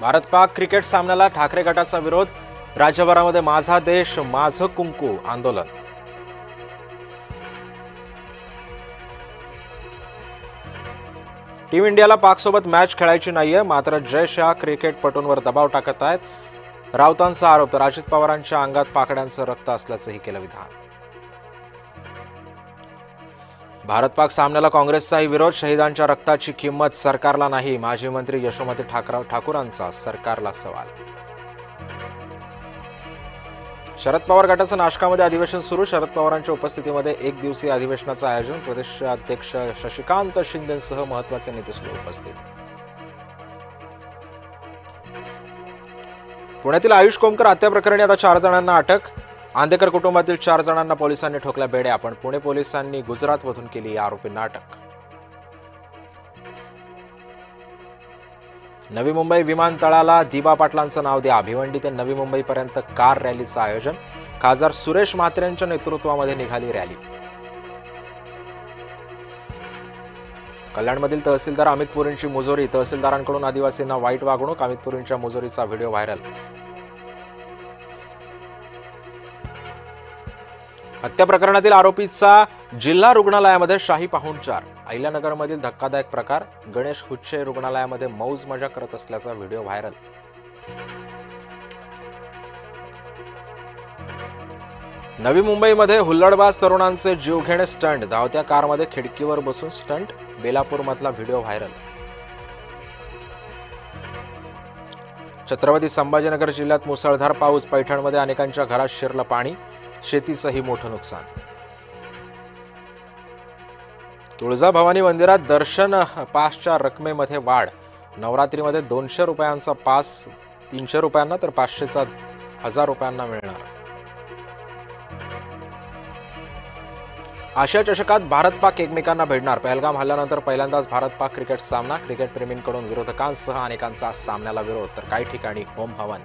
Bharat Pak cricket सामन्याला ठाकरे गटाचा विरोध। राज्यभरामध्ये माझा देश माझं कुंकू आंदोलन। टीम इंडियाला पाकसोबत मॅच खेळायची नाहीये, मात्र जय शाह क्रिकेटपटूंवर दबाव टाकत आहेत। राऊतांचा आरोप तर अजित पवारांच्या अंगात पाकड्यांचं रक्त असल्याचंही केलं विधान। भारत पाक सामन्याला काँग्रेसचाही विरोध। शहीदांच्या रक्ताची किंमत सरकारला नाही, माजी मंत्री यशोमती ठाकूरांचा सरकारला सवाल। शरद पवार गटाचं नाशकामध्ये अधिवेशन सुरू। शरद पवारांच्या उपस्थितीमध्ये एक दिवसीय अधिवेशनाचं आयोजन। प्रदेश अध्यक्ष शशिकांत शिंदेसह महत्त्वाचे नेते सुद्धा उपस्थित। पुण्यातील आयुष कोमकर हत्या प्रकरणी आता 4 जणांना अटक। आंदेकर कुटुंबातील 4 जणांना पोलिसांनी ठोकल्या बेड्या, पण पुणे पोलिसांनी गुजरातमधून केली आरोपींना अटक। नवी मुंबई विमानतळाला दिबा पाटलांचं नाव द्या। भिवंडी ते नवी मुंबईपर्यंत कार रॅलीचं आयोजन। खासदार सुरेश म्हात्रेंच्या नेतृत्वामध्ये निघाली रॅली। कल्याणमधील तहसीलदार अमित पुरींची मुजोरी। तहसीलदारांकडून आदिवासींना वाईट वागणूक। अमित पुरींच्या मुजोरीचा व्हिडिओ व्हायरल। हत्या प्रकरणातील आरोपीचा जिल्हा रुग्णालयामध्ये शाही पाहुणचार। अहिल्यानगरमधील धक्कादायक प्रकार। गणेश हुच्चे रुग्णालयामध्ये मौज मजा करत असल्याचा व्हिडिओ व्हायरल। नवी मुंबईमध्ये हुल्लडबाज तरुणांचे जीवघेणे स्टंट। धावत्या कारमध्ये खिडकीवर बसून स्टंट। बेलापूरमधला व्हिडिओ व्हायरल। छत्रपती संभाजीनगर जिल्ह्यात मुसळधार पाऊस। पैठणमध्ये अनेकांच्या घरात शिरलं पाणी। शेतीचंही मोठं नुकसान। तुळजाभवानी मंदिरात दर्शन पासच्या रकमेमध्ये वाढ। नवरात्रीमध्ये 200 रुपयांचा पास 300 रुपयांना तर 500चा 1000 रुपयांना मिळणार। आशिया चषकात भारत पाक एकमेकांना भेटणार। पहलगाम हल्ल्यानंतर पहिल्यांदाच भारत पाक क्रिकेट सामना। क्रिकेट प्रेमींकडून विरोधकांसह अनेकांचा सामन्याला विरोध, तर काही ठिकाणी होम हवन।